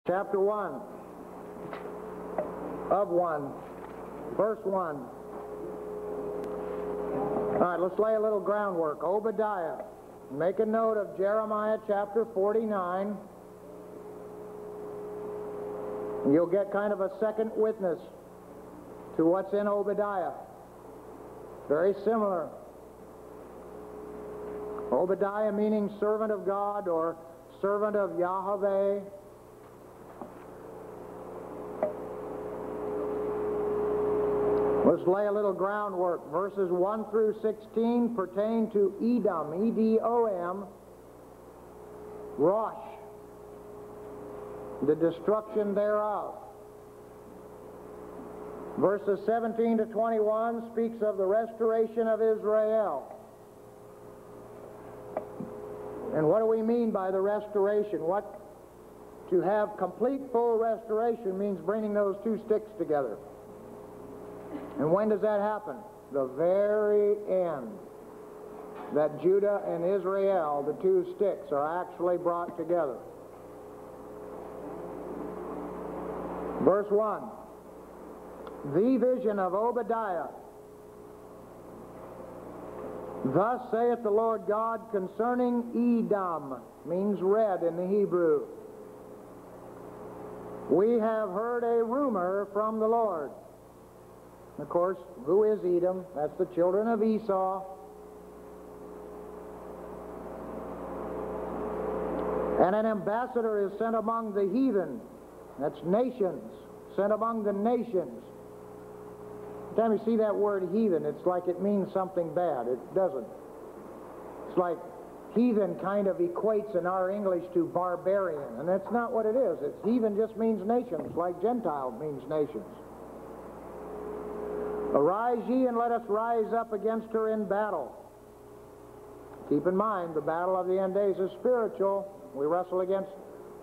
Chapter 1 of 1, verse 1. All right, let's lay a little groundwork. Obadiah. Make a note of Jeremiah chapter 49. You'll get kind of a second witness to what's in Obadiah. Very similar. Obadiah meaning servant of God or servant of Yahweh. Let's lay a little groundwork. Verses 1 through 16 pertain to Edom, E-D-O-M, Rosh, the destruction thereof. Verses 17 to 21 speaks of the restoration of Israel. And what do we mean by the restoration? To have complete, full restoration means bringing those two sticks together. And when does that happen? The very end. That Judah and Israel, the two sticks, are actually brought together. Verse 1. The vision of Obadiah. Thus saith the Lord God concerning Edom, means red in the Hebrew. We have heard a rumor from the Lord. Of course, who is Edom? That's the children of Esau. And an ambassador is sent among the heathen. That's nations. Sent among the nations. Every time you see that word heathen, it's like it means something bad. It doesn't. It's like heathen kind of equates in our English to barbarian, and that's not what it is. It's heathen just means nations, like Gentile means nations. Arise ye, and let us rise up against her in battle. Keep in mind, the battle of the end days is spiritual. We wrestle against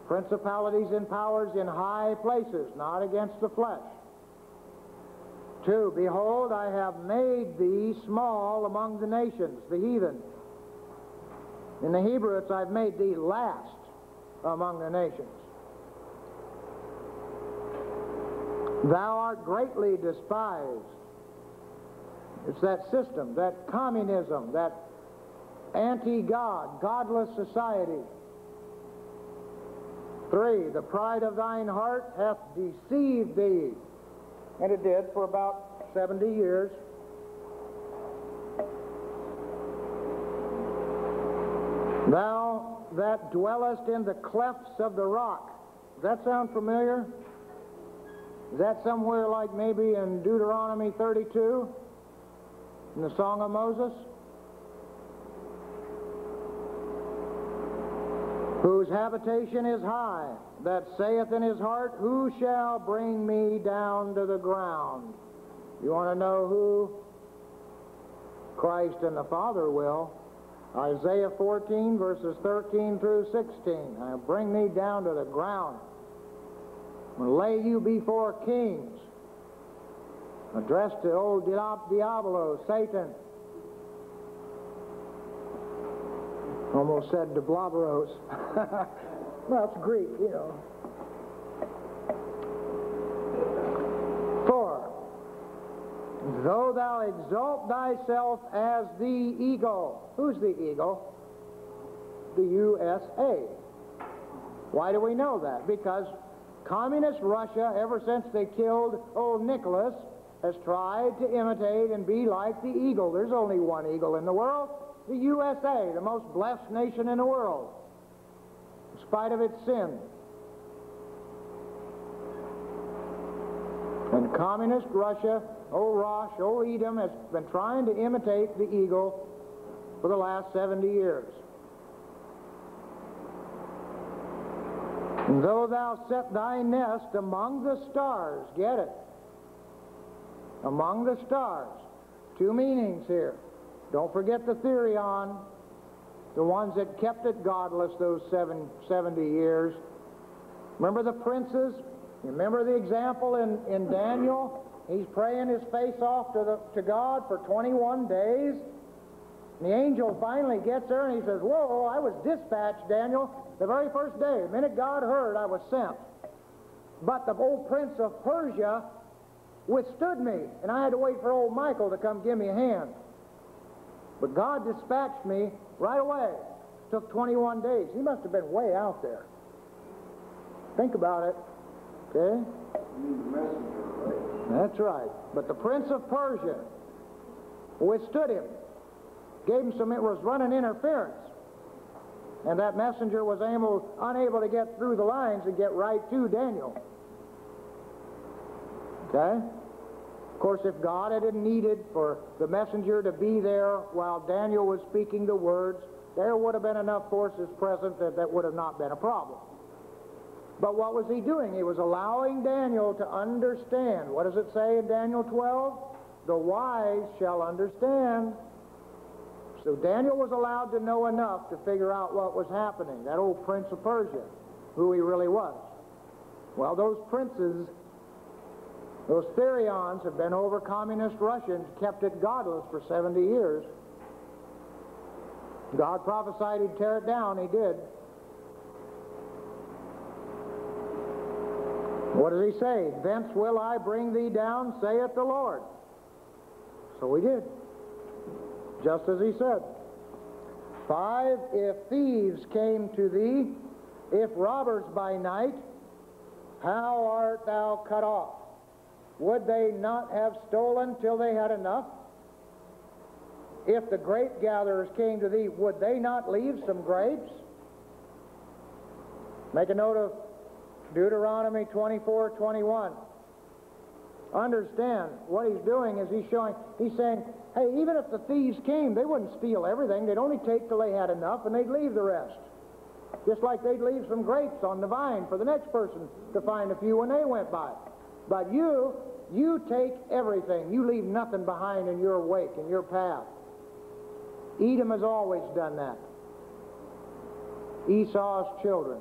principalities and powers in high places, not against the flesh. 2, behold, I have made thee small among the nations, the heathen. In the Hebrew, it's I've made thee last among the nations. Thou art greatly despised. It's that system, that communism, that anti-God, godless society. 3, the pride of thine heart hath deceived thee. And it did for about 70 years. Thou that dwellest in the clefts of the rock. Does that sound familiar? Is that somewhere like maybe in Deuteronomy 32? In the Song of Moses? Whose habitation is high, that saith in his heart, who shall bring me down to the ground? You want to know who? Christ and the Father will. Isaiah 14, verses 13 through 16. I'll bring me down to the ground. I'll lay you before kings. Addressed to old Diablo, Satan. Almost said Diablos. Well, it's Greek, you know. 4. Though thou exalt thyself as the eagle. Who's the eagle? The USA. Why do we know that? Because communist Russia, ever since they killed old Nicholas, has tried to imitate and be like the eagle. There's only one eagle in the world, the USA, the most blessed nation in the world, in spite of its sin. And communist Russia, old Rosh, old Edom, has been trying to imitate the eagle for the last 70 years. And though thou set thy nest among the stars, get it? Among the stars. 2 meanings here. Don't forget the Therion, the ones that kept it godless those 70 years. Remember the princes? You remember the example in Daniel? He's praying his face off to God for 21 days. And the angel finally gets there and he says, whoa, I was dispatched, Daniel, the very first day. The minute God heard, I was sent. But the old prince of Persia withstood me, and I had to wait for old Michael to come give me a hand. But God dispatched me right away. It took 21 days. He must have been way out there. Think about it. Okay? That's right. But the prince of Persia withstood him. Gave him some, it was running interference. And that messenger was unable to get through the lines and get right to Daniel. Okay? Of course, if God had needed for the messenger to be there while Daniel was speaking the words, there would have been enough forces present that would have not been a problem. But what was he doing? He was allowing Daniel to understand. What does it say in Daniel 12? The wise shall understand. So Daniel was allowed to know enough to figure out what was happening. That old prince of Persia, who he really was. Well, those princes, those Therions, have been over communist Russians, kept it godless for 70 years. God prophesied he'd tear it down. He did. What does he say? Thence will I bring thee down, saith the Lord. So he did. Just as he said. 5, if thieves came to thee, if robbers by night, how art thou cut off? Would they not have stolen till they had enough? If the grape gatherers came to thee, would they not leave some grapes? Make a note of Deuteronomy 24:21. Understand, what he's doing is he's saying, hey, even if the thieves came, they wouldn't steal everything. They'd only take till they had enough, and they'd leave the rest. Just like they'd leave some grapes on the vine for the next person to find a few when they went by. But you take everything. You leave nothing behind in your wake, in your path. Edom has always done that. Esau's children.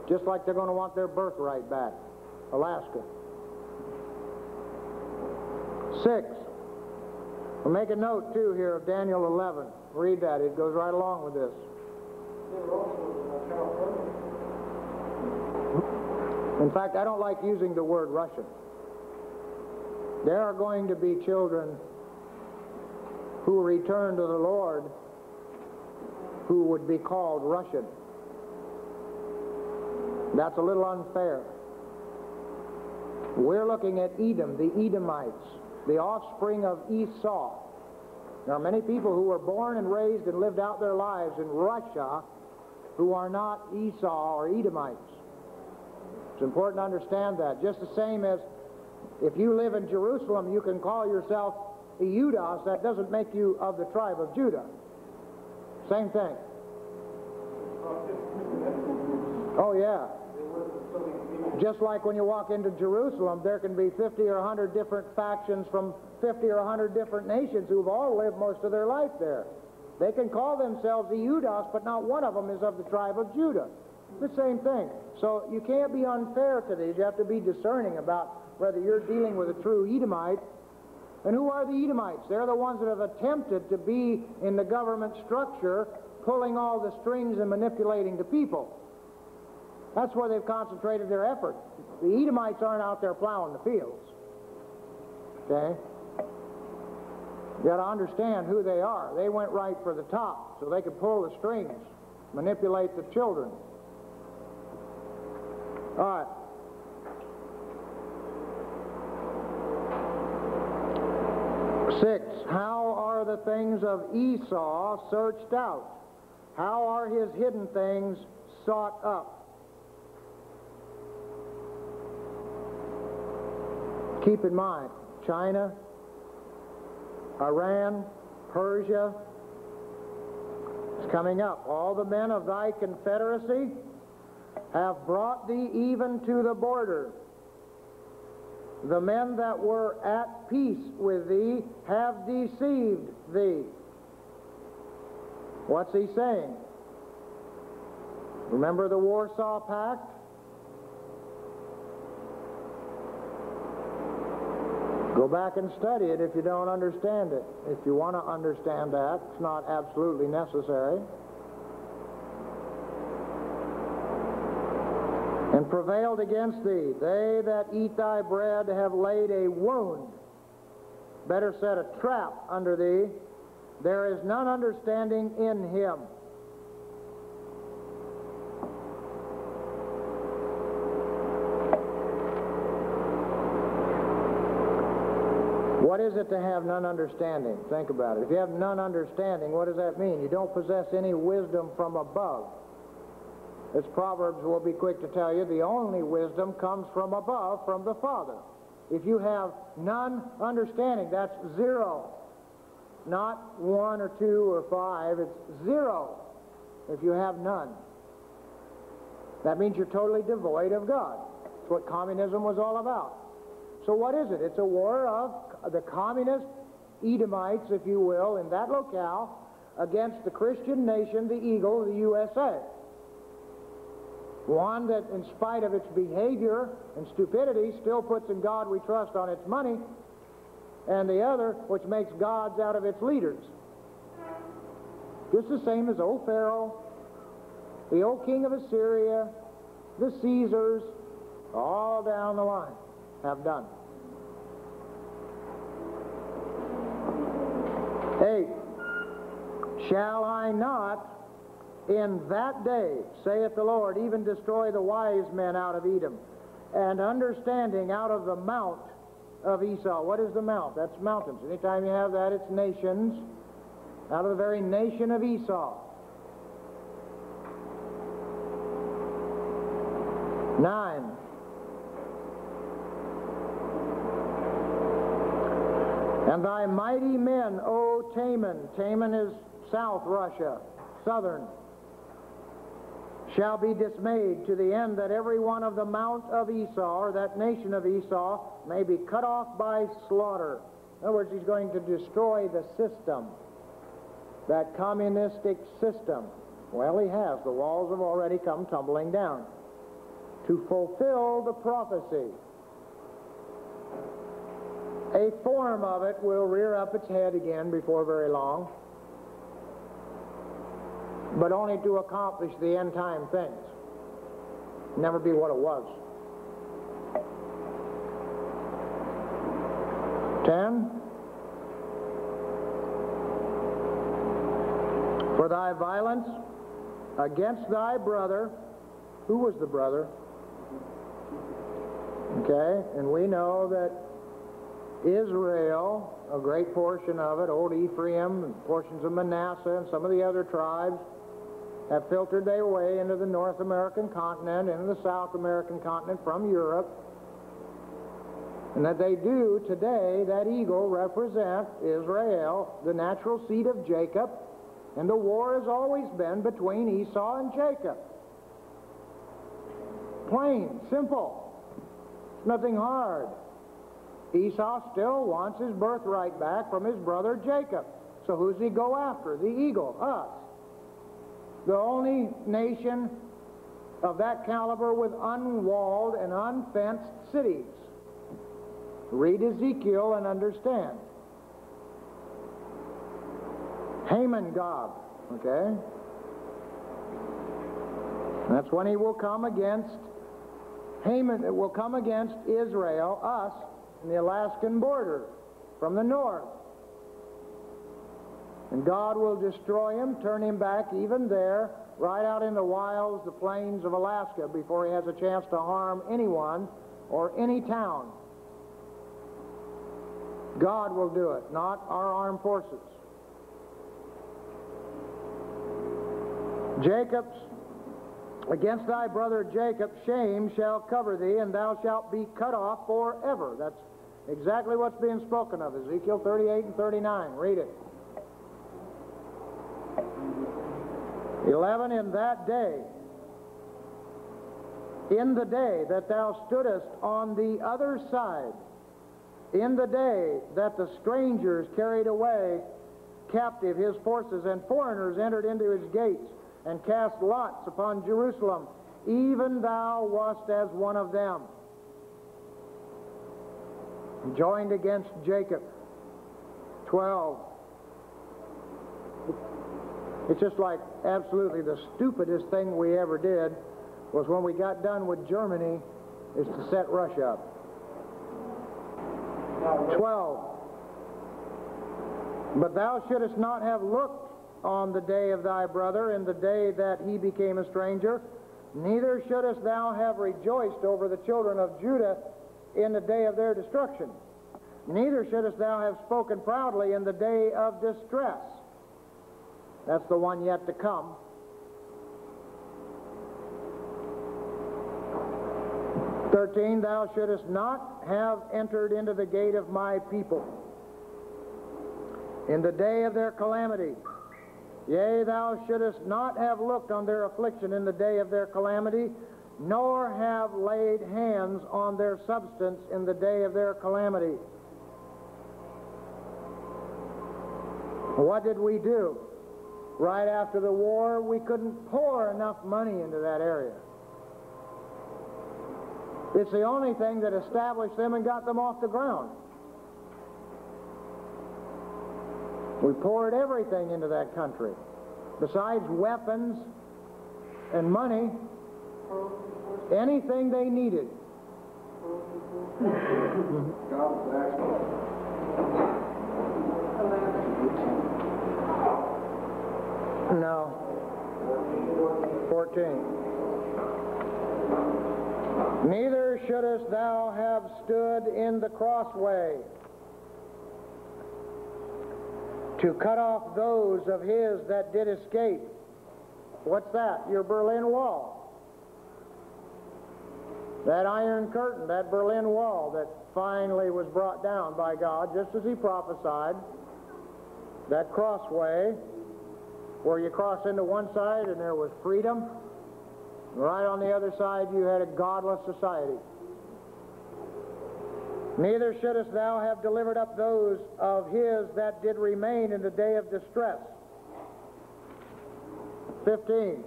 Just like they're going to want their birthright back. Alaska. 6. We'll make a note, too, here of Daniel 11. Read that. It goes right along with this. In fact, I don't like using the word Russian. There are going to be children who return to the Lord who would be called Russian. That's a little unfair. We're looking at Edom, the Edomites, the offspring of Esau. There are many people who were born and raised and lived out their lives in Russia who are not Esau or Edomites. It's important to understand that. Just the same as if you live in Jerusalem, you can call yourself a Judas. That doesn't make you of the tribe of Judah. Same thing. Oh, yeah. Just like when you walk into Jerusalem, there can be 50 or 100 different factions from 50 or 100 different nations who've all lived most of their life there. They can call themselves the Judas, but not one of them is of the tribe of Judah. The same thing. So you can't be unfair to these. You have to be discerning about whether you're dealing with a true Edomite. And who are the Edomites? They're the ones that have attempted to be in the government structure, pulling all the strings and manipulating the people. That's where they've concentrated their effort. The Edomites aren't out there plowing the fields. Okay? You got to understand who they are. They went right for the top, so they could pull the strings, manipulate the children. All right. 6, how are the things of Esau searched out? How are his hidden things sought up? Keep in mind, China, Iran, Persia, it's coming up. All the men of thy confederacy have brought thee even to the border. The men that were at peace with thee have deceived thee. What's he saying? Remember the Warsaw Pact? Go back and study it if you don't understand it. If you want to understand that, it's not absolutely necessary. and prevailed against thee. They that eat thy bread have laid a wound, better set a trap under thee. There is none understanding in him. What is it to have none understanding? Think about it. If you have none understanding, what does that mean? You don't possess any wisdom from above. As Proverbs will be quick to tell you, the only wisdom comes from above, from the Father. If you have none understanding, that's zero. Not 1 or 2 or 5, it's 0 if you have none. That means you're totally devoid of God. That's what communism was all about. So what is it? It's a war of the communist Edomites, if you will, in that locale against the Christian nation, the eagle, the USA. One that, in spite of its behavior and stupidity, still puts in God we trust on its money, and the other which makes gods out of its leaders. Just the same as old Pharaoh, the old king of Assyria, the Caesars, all down the line have done. 8. Shall I not in that day, saith the Lord, even destroy the wise men out of Edom, and understanding out of the mount of Esau? What is the mount? That's mountains. Anytime you have that, it's nations. Out of the very nation of Esau. 9. And thy mighty men, O Taman. Taman is South Russia, southern. Shall be dismayed to the end that every one of the mount of Esau, or that nation of Esau, may be cut off by slaughter. In other words, he's going to destroy the system, that communistic system. Well, he has. The walls have already come tumbling down. To fulfill the prophecy. A form of it will rear up its head again before very long, but only to accomplish the end time things. Never be what it was. 10. For thy violence against thy brother. Who was the brother? Okay, and we know that Israel, a great portion of it, old Ephraim, and portions of Manasseh, and some of the other tribes, have filtered their way into the North American continent, into the South American continent from Europe, and that they do today, that eagle, represent Israel, the natural seed of Jacob, and the war has always been between Esau and Jacob. Plain, simple, nothing hard. Esau still wants his birthright back from his brother Jacob. So who's he go after? The eagle, us. The only nation of that caliber with unwalled and unfenced cities. Read Ezekiel and understand. Haman Gog, okay? That's when he will come against Haman. It will come against Israel, us, in the Alaskan border from the north. And God will destroy him, turn him back even there, right out in the wilds, the plains of Alaska, before he has a chance to harm anyone or any town. God will do it, not our armed forces. Jacob's, against thy brother Jacob, shame shall cover thee, and thou shalt be cut off forever. That's exactly what's being spoken of. Ezekiel 38 and 39. Read it. 11. In that day, in the day that thou stoodest on the other side, in the day that the strangers carried away captive his forces, and foreigners entered into his gates, and cast lots upon Jerusalem, even thou wast as one of them. Joined against Jacob. 12. It's just like absolutely the stupidest thing we ever did was when we got done with Germany, is to set Russia up. 12. But thou shouldest not have looked on the day of thy brother in the day that he became a stranger, neither shouldest thou have rejoiced over the children of Judah in the day of their destruction. Neither shouldest thou have spoken proudly in the day of distress. That's the one yet to come. 13, thou shouldest not have entered into the gate of my people in the day of their calamity. Yea, thou shouldest not have looked on their affliction in the day of their calamity, nor have laid hands on their substance in the day of their calamity. What did we do? Right after the war, we couldn't pour enough money into that area. It's the only thing that established them and got them off the ground. We poured everything into that country. Besides weapons and money, anything they needed. No. 14. Neither shouldest thou have stood in the crossway to cut off those of his that did escape. What's that? Your Berlin Wall. That Iron Curtain, that Berlin Wall that finally was brought down by God, just as he prophesied. That crossway where you cross into one side and there was freedom. Right on the other side you had a godless society. Neither shouldest thou have delivered up those of his that did remain in the day of distress. 15.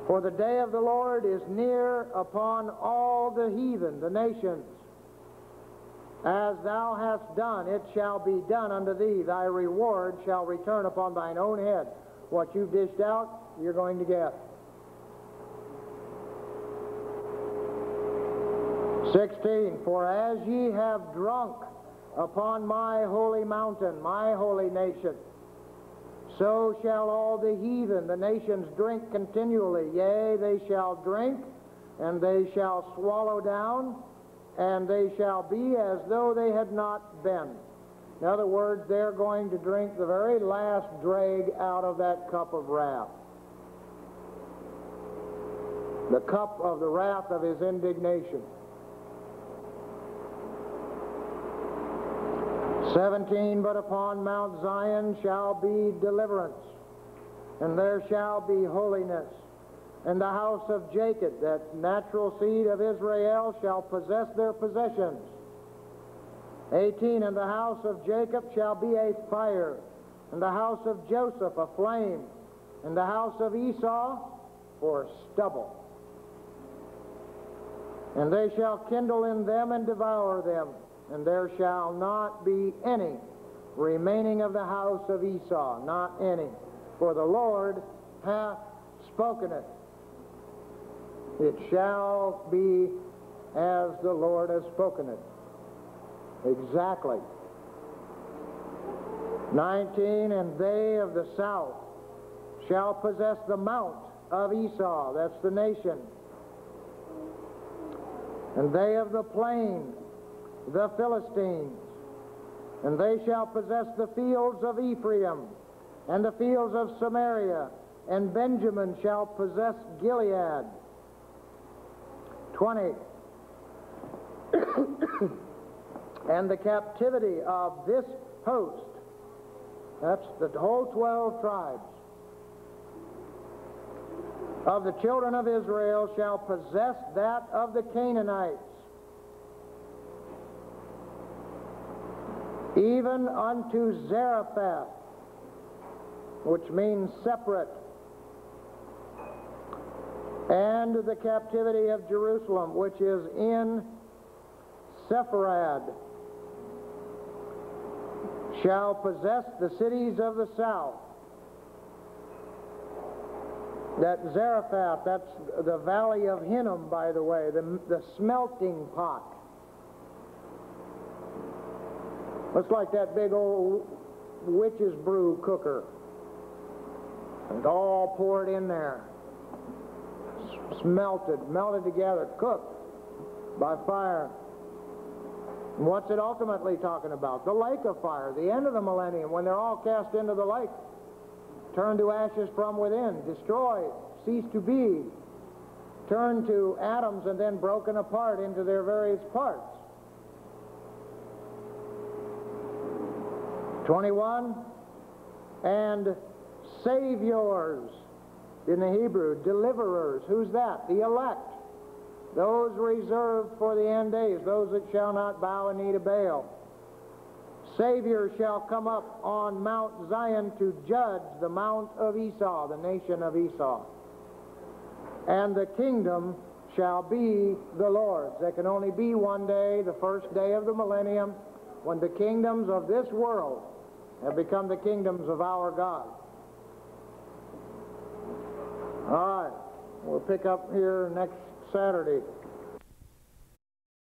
For the day of the Lord is near upon all the heathen, the nations. As thou hast done, it shall be done unto thee. Thy reward shall return upon thine own head. What you've dished out, you're going to get. 16, for as ye have drunk upon my holy mountain, my holy nation, so shall all the heathen, the nations, drink continually. Yea, they shall drink, and they shall swallow down, and they shall be as though they had not been. In other words, they're going to drink the very last drag out of that cup of wrath. The cup of the wrath of his indignation. 17, but upon Mount Zion shall be deliverance, and there shall be holiness. And the house of Jacob, that natural seed of Israel, shall possess their possessions. 18, and the house of Jacob shall be a fire, and the house of Joseph a flame, and the house of Esau for stubble. And they shall kindle in them and devour them, and there shall not be any remaining of the house of Esau, not any. For the Lord hath spoken it. It shall be as the Lord has spoken it. Exactly. 19, and they of the south shall possess the mount of Esau, that's the nation. And they of the plain, the Philistines, and they shall possess the fields of Ephraim, and the fields of Samaria, and Benjamin shall possess Gilead. 20. And the captivity of this host, that's the whole 12 tribes, of the children of Israel shall possess that of the Canaanites, even unto Zarephath, which means separate, and the captivity of Jerusalem, which is in Sepharad, shall possess the cities of the south. That Zarephath, that's the valley of Hinnom, by the way, the smelting pot. Looks like that big old witch's brew cooker. And all poured in there. Melted together, cooked by fire. And what's it ultimately talking about? The lake of fire, the end of the millennium, when they're all cast into the lake, turned to ashes from within, destroyed, ceased to be, turned to atoms and then broken apart into their various parts. 21, and saviors in the Hebrew, deliverers. Who's that? The elect. Those reserved for the end days, those that shall not bow a knee to Baal. Savior shall come up on Mount Zion to judge the mount of Esau, the nation of Esau. And the kingdom shall be the Lord's. There can only be one day, the first day of the millennium, when the kingdoms of this world have become the kingdoms of our God. All right, we'll pick up here next Saturday.